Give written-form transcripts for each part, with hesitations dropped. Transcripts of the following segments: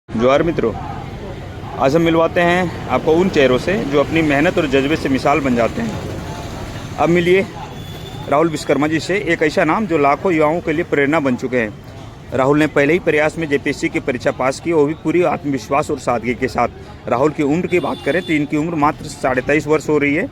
जोहार मित्रों, आज हम मिलवाते हैं आपको उन चेहरों से जो अपनी मेहनत और जज्बे से मिसाल बन जाते हैं। अब मिलिए राहुल विश्वकर्मा जी से, एक ऐसा नाम जो लाखों युवाओं के लिए प्रेरणा बन चुके हैं। राहुल ने पहले ही प्रयास में जेपीएससी की परीक्षा पास की, वो भी पूरी आत्मविश्वास और सादगी के साथ। राहुल की उम्र की बात करें तो इनकी उम्र मात्र 23.5 वर्ष हो रही है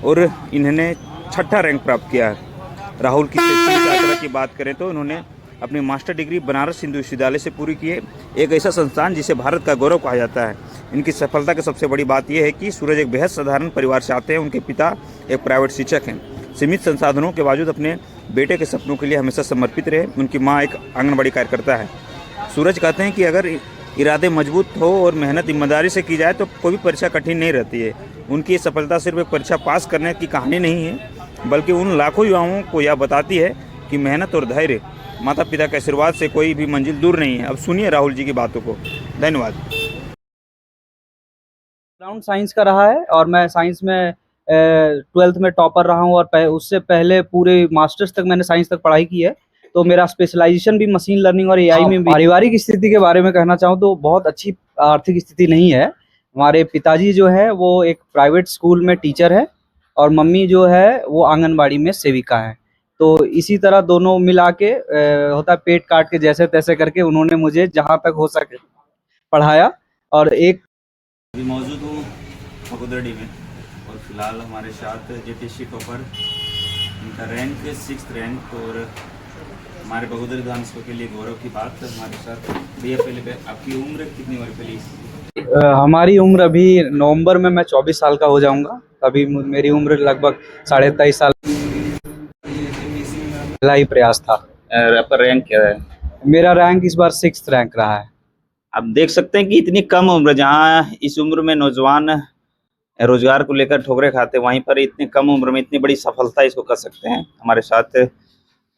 और इन्होंने 6ठा रैंक प्राप्त किया है। राहुल की शैक्षणिक यात्रा की बात करें तो उन्होंने अपनी मास्टर डिग्री बनारस हिंदू विश्वविद्यालय से पूरी की है, एक ऐसा संस्थान जिसे भारत का गौरव कहा जाता है। इनकी सफलता की सबसे बड़ी बात यह है कि सूरज एक बेहद साधारण परिवार से आते हैं। उनके पिता एक प्राइवेट शिक्षक हैं। सीमित संसाधनों के बावजूद अपने बेटे के सपनों के लिए हमेशा समर्पित रहे। उनकी माँ एक आंगनबाड़ी कार्यकर्ता है। सूरज कहते हैं कि अगर इरादे मजबूत हो और मेहनत ईमानदारी से की जाए तो कोई भी परीक्षा कठिन नहीं रहती है। उनकी ये सफलता सिर्फ एक परीक्षा पास करने की कहानी नहीं है, बल्कि उन लाखों युवाओं को यह बताती है कि मेहनत और धैर्य, माता पिता के आशीर्वाद से कोई भी मंजिल दूर नहीं है। अब सुनिए राहुल जी की बातों को। धन्यवाद। ग्राउंड साइंस का रहा है और मैं साइंस में 12th में टॉपर रहा हूँ और उससे पहले पूरे मास्टर्स तक मैंने साइंस तक पढ़ाई की है। तो मेरा स्पेशलाइजेशन भी मशीन लर्निंग और एआई में भी। पारिवारिक स्थिति के बारे में कहना चाहूँ तो बहुत अच्छी आर्थिक स्थिति नहीं है। हमारे पिताजी जो है वो एक प्राइवेट स्कूल में टीचर है और मम्मी जो है वो आंगनबाड़ी में सेविका है। तो इसी तरह दोनों मिला के होता है पेट काट के जैसे तैसे करके उन्होंने मुझे जहाँ तक हो सके पढ़ाया। और एक अभी मौजूद हूँ बगोदरडी में और फिलहाल हमारे साथ जेपीएससी टॉपर, इनका रैंक 6th रैंक और हमारे बगोदर विधानसभा के लिए गौरव की बात है। हमारे साथ भैया, पहले आपकी उम्र कितनी वर्ष पहले? हमारी उम्र अभी नवंबर में मैं 24 साल का हो जाऊंगा। अभी मेरी उम्र लगभग 23.5 साल। पहला ही प्रयास था। आपका रैंक क्या है? मेरा रैंक इस बार 6th रैंक रहा है। आप देख सकते हैं कि इतनी कम उम्र, जहाँ इस उम्र में नौजवान रोजगार को लेकर ठोकरे खाते, वहीं पर इतनी कम उम्र में इतनी बड़ी सफलता इसको कर सकते हैं। हमारे साथ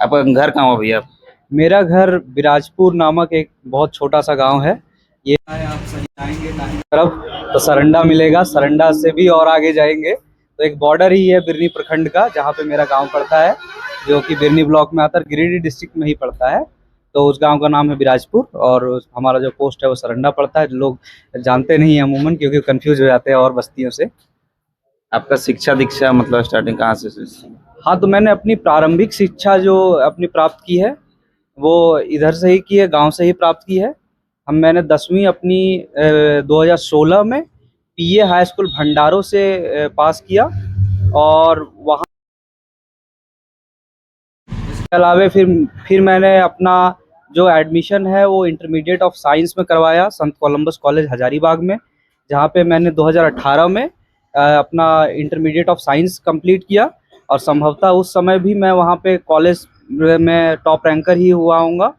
आपका घर कहाँ हो भैया? मेरा घर बिराजपुर नामक एक बहुत छोटा सा गांव है। ये आप सही जाएंगे तरफ तो सरंडा मिलेगा, सरंडा से भी और आगे जाएंगे तो एक बॉर्डर ही है बिरनी प्रखंड का, जहाँ पे मेरा गांव पड़ता है, जो कि बिरनी ब्लॉक में आता है, गिरिडीह डिस्ट्रिक्ट में ही पड़ता है। तो उस गांव का नाम है बिराजपुर और हमारा जो पोस्ट है वो सरंडा पड़ता है। लोग जानते नहीं है अमूमन, क्योंकि कंफ्यूज हो जाते हैं और बस्तियों से। आपका शिक्षा दीक्षा मतलब स्टार्टिंग कहाँ से? हाँ, तो मैंने अपनी प्रारंभिक शिक्षा जो अपनी प्राप्त की है वो इधर से ही की है, गांव से ही प्राप्त की है। मैंने 10वीं अपनी 2016 में पीए हाई स्कूल भंडारों से पास किया और वहाँ इसके अलावा फिर मैंने अपना जो एडमिशन है वो इंटरमीडिएट ऑफ साइंस में करवाया संत कोलंबस कॉलेज हजारीबाग में, जहाँ पे मैंने 2018 में अपना इंटरमीडिएट ऑफ साइंस कंप्लीट किया। और संभवतः उस समय भी मैं वहाँ पे कॉलेज में टॉप रैंकर ही हुआ हूँगा।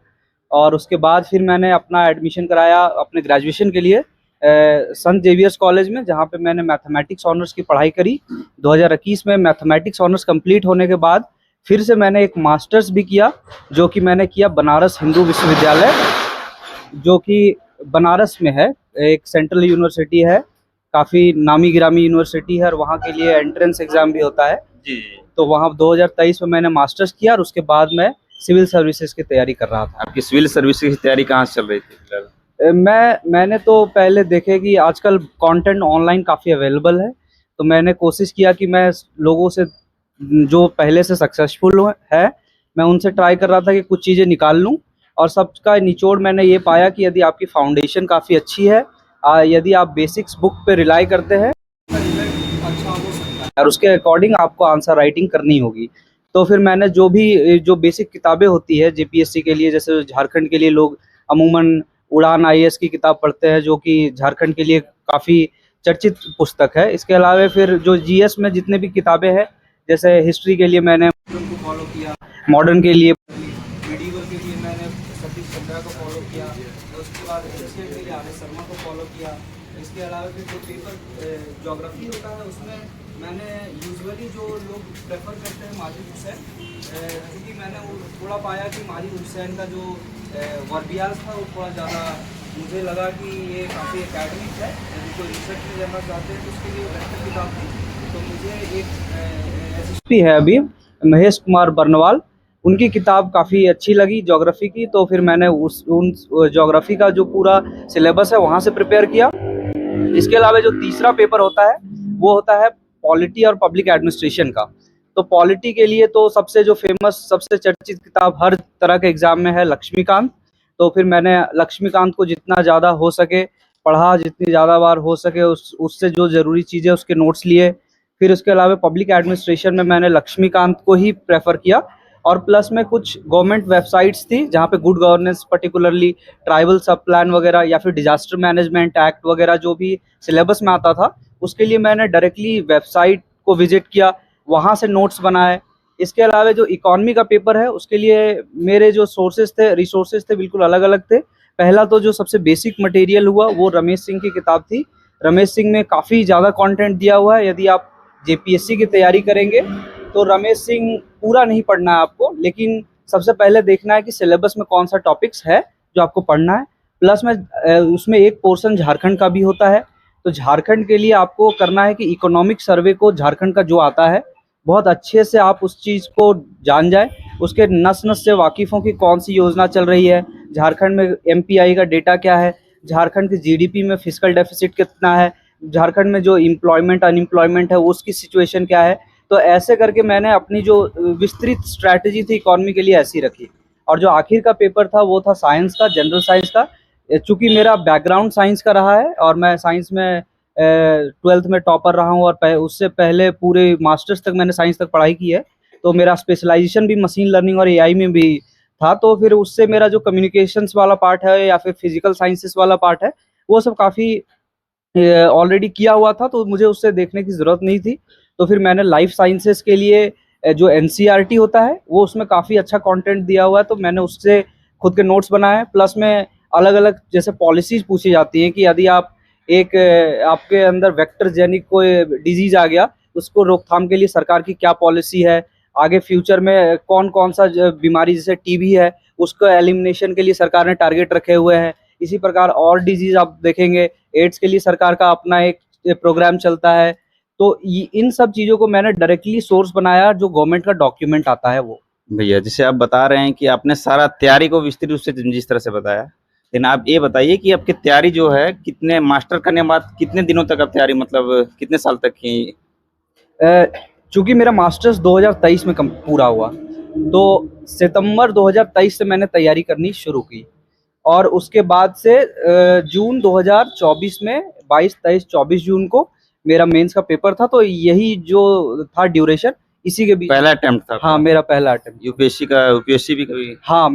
और उसके बाद फिर मैंने अपना एडमिशन कराया अपने ग्रेजुएशन के लिए संत जेवियर्स कॉलेज में, जहाँ पे मैंने मैथमेटिक्स ऑनर्स की पढ़ाई करी। 2021 में मैथमेटिक्स ऑनर्स कंप्लीट होने के बाद फिर से मैंने एक मास्टर्स भी किया, जो कि मैंने किया बनारस हिंदू विश्वविद्यालय, जो कि बनारस में है, एक सेंट्रल यूनिवर्सिटी है, काफ़ी नामी गिरामी यूनिवर्सिटी है और वहाँ के लिए एंट्रेंस एग्ज़ाम भी होता है जी। तो वहाँ 2023 में मैंने मास्टर्स किया और उसके बाद मैं सिविल सर्विसेज की तैयारी कर रहा था। आपकी सिविल सर्विसेज की तैयारी कहाँ से चल रही थी? मैंने तो पहले देखे कि आजकल कंटेंट ऑनलाइन काफ़ी अवेलेबल है, तो मैंने कोशिश किया कि मैं लोगों से जो पहले से सक्सेसफुल है मैं उनसे ट्राई कर रहा था कि कुछ चीज़ें निकाल लूं। और सबका निचोड़ मैंने ये पाया कि यदि आपकी फाउंडेशन काफ़ी अच्छी है, यदि आप बेसिक्स बुक पे रिलाई करते हैं, अच्छा हो सकता है और उसके अकॉर्डिंग आपको आंसर राइटिंग करनी होगी। तो फिर मैंने जो बेसिक किताबें होती है जेपीएससी के लिए, जैसे झारखंड के लिए लोग अमूमन उड़ान आईएएस की किताब पढ़ते हैं, जो कि झारखंड के लिए काफ़ी चर्चित पुस्तक है। इसके अलावा फिर जो जीएस में जितने भी किताबें हैं, जैसे हिस्ट्री के लिए मैंने को फॉलो किया, मॉडर्न के लिए, मेडिवल के लिए मैंने सतीश चंद्रा को फॉलो किया, और उसके बाद एशियन के लिए आर.एस. शर्मा को फॉलो किया। इसके अलावा फिर जो पेपर ज्योग्राफी होता है उसमें मैंने यूजुअली जो लोग प्रेफर करते हैं माजिद हुसैन, क्योंकि मैंने वो थोड़ा पाया कि माजिद हुसैन का जो वर्बियाज था वो थोड़ा ज़्यादा मुझे लगा कि ये काफ़ी एकेडमिक है, यदि कोई रिसर्च में जाना चाहते हैं तो उसके लिए बेहतर किताब थी। तो मुझे एक एसएसपी है अभी महेश कुमार बर्नवाल, उनकी किताब काफ़ी अच्छी लगी ज्योग्राफी की, तो फिर मैंने उन ज्योग्राफी का जो पूरा सिलेबस है वहाँ से प्रिपेयर किया। इसके अलावा जो तीसरा पेपर होता है वो होता है पॉलिटी और पब्लिक एडमिनिस्ट्रेशन का। तो पॉलिटी के लिए तो सबसे जो फेमस, सबसे चर्चित किताब हर तरह के एग्जाम में है लक्ष्मीकांत। तो फिर मैंने लक्ष्मीकांत को जितना ज़्यादा हो सके पढ़ा, जितनी ज़्यादा बार हो सके उससे जो ज़रूरी चीज़ें उसके नोट्स लिए। फिर उसके अलावा पब्लिक एडमिनिस्ट्रेशन में मैंने लक्ष्मीकांत को ही प्रेफर किया, और प्लस में कुछ गवर्नमेंट वेबसाइट्स थी जहाँ पे गुड गवर्नेंस, पर्टिकुलरली ट्राइबल सब प्लान वगैरह या फिर डिजास्टर मैनेजमेंट एक्ट वगैरह जो भी सिलेबस में आता था, उसके लिए मैंने डायरेक्टली वेबसाइट को विजिट किया, वहाँ से नोट्स बनाए। इसके अलावा जो इकोनॉमी का पेपर है उसके लिए मेरे जो सोर्सेज थे, रिसोर्सेज थे, बिल्कुल अलग अलग थे। पहला तो जो सबसे बेसिक मटेरियल हुआ वो रमेश सिंह की किताब थी। रमेश सिंह में काफ़ी ज़्यादा कंटेंट दिया हुआ है। यदि आप जेपीएससी की तैयारी करेंगे तो रमेश सिंह पूरा नहीं पढ़ना है आपको, लेकिन सबसे पहले देखना है कि सिलेबस में कौन सा टॉपिक्स है जो आपको पढ़ना है। प्लस में उसमें एक पोर्शन झारखंड का भी होता है। तो झारखंड के लिए आपको करना है कि इकोनॉमिक सर्वे को झारखंड का जो आता है बहुत अच्छे से आप उस चीज़ को जान जाए, उसके नस नस से वाकिफ़ हों कि कौन सी योजना चल रही है, झारखंड में एमपीआई का डेटा क्या है, झारखंड की जीडीपी में फिस्कल डेफिसिट कितना है, झारखंड में जो एम्प्लॉयमेंट अनएम्प्लॉयमेंट है उसकी सिचुएशन क्या है। तो ऐसे करके मैंने अपनी जो विस्तृत स्ट्रैटेजी थी इकॉनमी के लिए ऐसी रखी। और जो आखिर का पेपर था वो था साइंस का, जनरल साइंस का। चूँकि मेरा बैकग्राउंड साइंस का रहा है और मैं साइंस में 12th में टॉपर रहा हूँ, और उससे पहले पूरे मास्टर्स तक मैंने साइंस तक पढ़ाई की है। तो मेरा स्पेशलाइजेशन भी मशीन लर्निंग और एआई में भी था। तो फिर उससे मेरा जो कम्युनिकेशंस वाला पार्ट है या फिर फिजिकल साइंसेस वाला पार्ट है वो सब काफ़ी ऑलरेडी किया हुआ था, तो मुझे उससे देखने की ज़रूरत नहीं थी। तो फिर मैंने लाइफ साइंसेस के लिए जो एनसीईआरटी होता है वो उसमें काफ़ी अच्छा कंटेंट दिया हुआ है, तो मैंने उससे खुद के नोट्स बनाए। प्लस में अलग अलग जैसे पॉलिसीज़ पूछी जाती हैं कि यदि आप एक आपके अंदर वेक्टर जेनिक कोई डिजीज़ आ गया, उसको रोकथाम के लिए सरकार की क्या पॉलिसी है, आगे फ्यूचर में कौन कौन सा बीमारी जैसे टीबी है उसको एलिमिनेशन के लिए सरकार ने टारगेट रखे हुए हैं। इसी प्रकार और डिजीज़ आप देखेंगे, एड्स के लिए सरकार का अपना एक प्रोग्राम चलता है। तो इन सब चीज़ों को मैंने डायरेक्टली सोर्स बनाया जो गवर्नमेंट का डॉक्यूमेंट आता है वो। भैया जैसे आप बता रहे हैं कि आपने सारा तैयारी को विस्तृत रूप से जिस तरह से बताया, लेकिन आप ये बताइए कि आपकी तैयारी जो है कितने मास्टर करने के बाद कितने दिनों तक आप तैयारी, मतलब कितने साल तक की? चूँकि मेरा मास्टर्स 2023 में पूरा हुआ, तो सितंबर 2023 से मैंने तैयारी करनी शुरू की, और उसके बाद से जून 2024 में 22, 23, 24 जून को मेरा मेंस का पेपर था। तो यही जो था ड्यूरेशन, इसी के बीच पहला अटेम्प्ट था? हाँ, मेरा पहला अटेम्प्ट। यूपीएससी भी कभी? हाँ,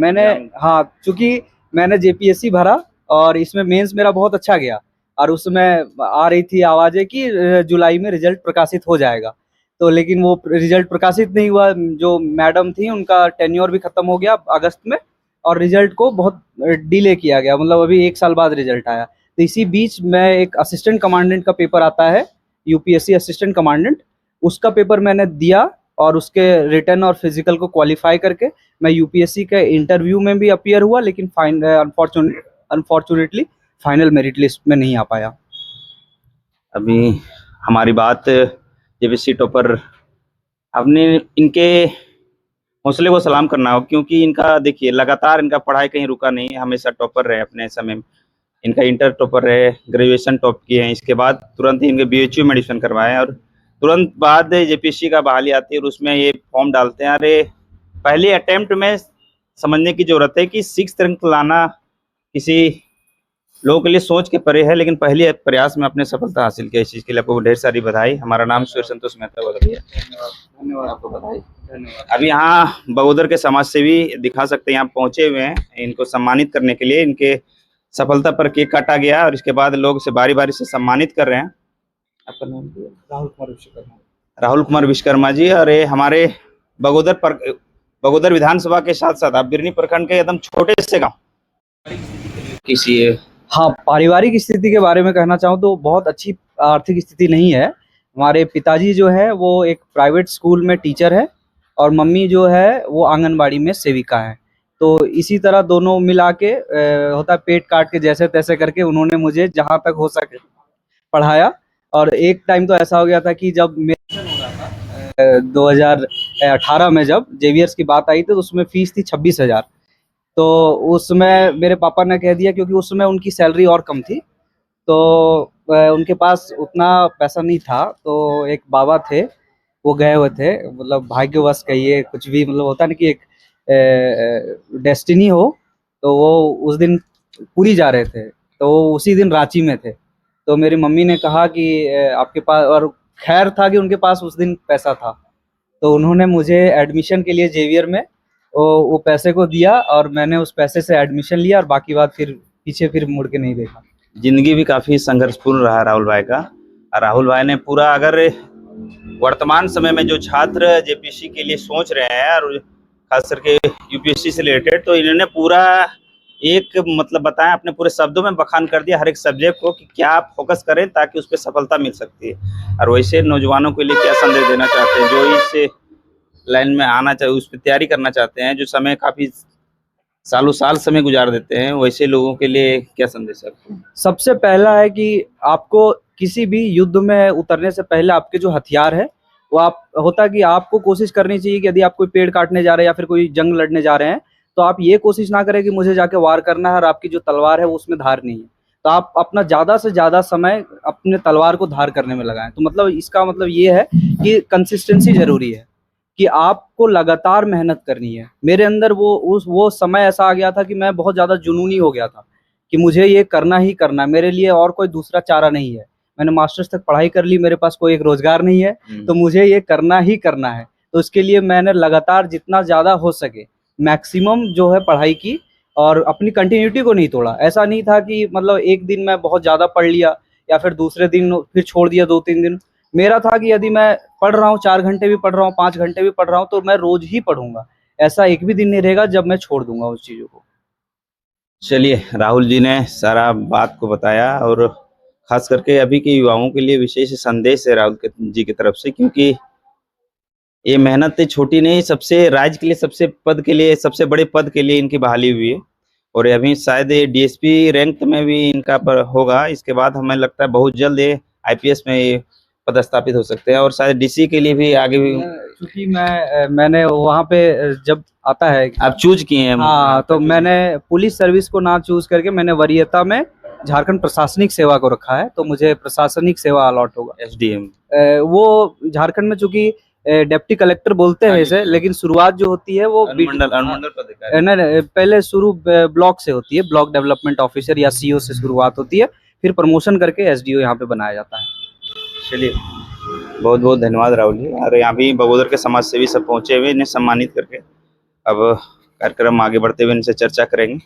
हाँ, चूँकि मैंने जेपीएससी भरा और इसमें मेंस मेरा बहुत अच्छा गया, और उसमें आ रही थी आवाज़ें कि जुलाई में रिजल्ट प्रकाशित हो जाएगा। तो लेकिन वो रिजल्ट प्रकाशित नहीं हुआ। जो मैडम थी उनका टेन्योर भी ख़त्म हो गया अगस्त में, और रिजल्ट को बहुत डिले किया गया, मतलब अभी 1 साल बाद रिजल्ट आया। तो इसी बीच मैं एक असिस्टेंट कमांडेंट का पेपर आता है, यूपीएससी असिस्टेंट कमांडेंट, उसका पेपर मैंने दिया, और उसके रिटन और फिजिकल को क्वालिफाई करके मैं यूपीएससी के इंटरव्यू में भी अपीयर हुआ, लेकिन अनफॉर्चुनेटली फाइनल मेरिट लिस्ट में नहीं आ पाया। अभी हमारी बात जेपीएससी टॉपर, आपने इनके हौसले को सलाम करना हो, क्योंकि इनका देखिए लगातार इनका पढ़ाई कहीं रुका नहीं, हमेशा टॉपर रहे अपने समय में। इनका इंटर टॉपर रहे, ग्रेजुएशन टॉप किए हैं, इसके बाद तुरंत ही इनके बीएचयू में एडमिशन करवाएं, और तुरंत बाद जेपीएससी का बहाली आती है और उसमें ये फॉर्म डालते हैं। अरे पहले अटेम्प्ट में समझने की ज़रूरत है कि 6th रैंक लाना किसी लोगों के लिए सोच के परे है, लेकिन पहले प्रयास में आपने सफलता हासिल की। इस चीज़ के लिए आपको ढेर सारी बधाई। हमारा नाम सूर्य संतोष मेहता बोल रही है। धन्यवाद, आपको बधाई। धन्यवाद। अभी यहाँ बगोदर के समाज सेवी दिखा सकते हैं, यहाँ पहुँचे हुए हैं, इनको सम्मानित करने के लिए। इनके सफलता पर केक काटा गया और इसके बाद लोग से बारी बारी से सम्मानित कर रहे हैं। आपका नाम क्या है? राहुल कुमार विश्वकर्मा जी। और ये हमारे बगोदर विधानसभा के साथ साथ आप बिरनी प्रखंड के एकदम छोटे से गाँव किसी हाँ, पारिवारिक स्थिति के बारे में कहना चाहूँ तो बहुत अच्छी आर्थिक स्थिति नहीं है। हमारे पिताजी जो है वो एक प्राइवेट स्कूल में टीचर है, और मम्मी जो है वो आंगनबाड़ी में सेविका है। तो इसी तरह दोनों मिला के होता है पेट काट के जैसे तैसे करके उन्होंने मुझे जहाँ तक हो सके पढ़ाया। और एक टाइम तो ऐसा हो गया था कि जब 2000 18 में जब जेवियर्स की बात आई थी तो उसमें फीस थी 26,000। तो उसमें मेरे पापा ने कह दिया, क्योंकि उसमें उनकी सैलरी और कम थी, तो उनके पास उतना पैसा नहीं था। तो एक बाबा थे, वो गए हुए थे, मतलब भाग्यवश कहिए, कुछ भी मतलब होता ना कि एक डेस्टिनी हो, तो वो उस दिन पुरी जा रहे थे, तो वो उसी दिन रांची में थे। तो मेरी मम्मी ने कहा कि आपके पास, और खैर था कि उनके पास उस दिन पैसा था, तो उन्होंने मुझे एडमिशन के लिए जेवियर में वो पैसे को दिया, और मैंने उस पैसे से एडमिशन लिया, और बाकी बात फिर पीछे फिर मुड़ के नहीं देखा। जिंदगी भी काफ़ी संघर्षपूर्ण रहा राहुल भाई का। और राहुल भाई ने पूरा, अगर वर्तमान समय में जो छात्र जेपीएससी के लिए सोच रहे हैं और खास करके यूपीएससी से रिलेटेड, तो इन्होंने पूरा एक मतलब बताया, अपने पूरे शब्दों में बखान कर दिया हर एक सब्जेक्ट को कि क्या आप फोकस करें ताकि उस पर सफलता मिल सकती है। और वैसे नौजवानों के लिए क्या संदेश देना चाहते हैं जो इस लाइन में आना चाहिए, उस पर तैयारी करना चाहते हैं, जो समय काफ़ी सालों साल समय गुजार देते हैं, वैसे लोगों के लिए क्या संदेश है आपको? सबसे पहला है कि आपको किसी भी युद्ध में उतरने से पहले आपके जो हथियार है वो आप होता है कि आपको कोशिश करनी चाहिए कि यदि आप कोई पेड़ काटने जा रहे हैं या फिर कोई जंग लड़ने जा रहे हैं, तो आप ये कोशिश ना करें कि मुझे जाके वार करना है और आपकी जो तलवार है वो उसमें धार नहीं है। तो आप अपना ज़्यादा से ज़्यादा समय अपने तलवार को धार करने में लगाएं। तो मतलब इसका मतलब ये है कि कंसिस्टेंसी ज़रूरी है, कि आपको लगातार मेहनत करनी है। मेरे अंदर वो समय ऐसा आ गया था कि मैं बहुत ज़्यादा जुनूनी हो गया था कि मुझे ये करना ही करना है, मेरे लिए और कोई दूसरा चारा नहीं है। मैंने मास्टर्स तक पढ़ाई कर ली, मेरे पास कोई एक रोजगार नहीं है, तो मुझे ये करना ही करना है। तो इसके लिए मैंने लगातार जितना ज़्यादा हो सके मैक्सिमम जो है पढ़ाई की, और अपनी कंटिन्यूटी को नहीं तोड़ा। ऐसा नहीं था कि मतलब एक दिन मैं बहुत ज़्यादा पढ़ लिया या फिर दूसरे दिन फिर छोड़ दिया 2-3 दिन। मेरा था कि यदि मैं पढ़ रहा हूँ, 4 घंटे भी पढ़ रहा हूँ, 5 घंटे भी पढ़ रहा हूँ, तो मैं रोज ही पढ़ूंगा। ऐसा एक भी दिन नहीं रहेगा जब मैं छोड़ दूंगा उस चीज़ों को। चलिए, राहुल जी ने सारा बात को बताया, और खास करके अभी के युवाओं के लिए विशेष संदेश है राहुल जी की तरफ से, क्योंकि ये मेहनत छोटी नहीं, सबसे राज्य के लिए, सबसे पद के लिए, सबसे बड़े पद के लिए इनकी बहाली हुई है। और ये अभी शायद ये डीएसपी रैंक में भी इनका पर होगा। इसके बाद हमें लगता है बहुत जल्द ये आईपीएस में ये पदस्थापित हो सकते हैं, और शायद डीसी के लिए भी आगे भी। क्योंकि मैंने वहाँ पे जब आता है आप चूज किए हैं? हाँ, तो मैंने पुलिस सर्विस को ना चूज करके मैंने वरीयता में झारखंड प्रशासनिक सेवा को रखा है, तो मुझे प्रशासनिक सेवा अलॉट होगा। एसडीएम वो झारखंड में चूंकि डिप्टी कलेक्टर बोलते हैं वैसे, लेकिन शुरुआत जो होती है वो अनुमंडल पदाधिकारी। नहीं, पहले शुरू ब्लॉक से होती है, ब्लॉक डेवलपमेंट ऑफिसर या सीओ से शुरुआत होती है, फिर प्रमोशन करके एसडीओ यहाँ पे बनाया जाता है। चलिए, बहुत बहुत धन्यवाद राहुल जी। और यहाँ भी बगोदर के समाज सेवी सब पहुंचे हुए, इन्हें सम्मानित करके अब कार्यक्रम आगे बढ़ते हुए इनसे चर्चा करेंगे।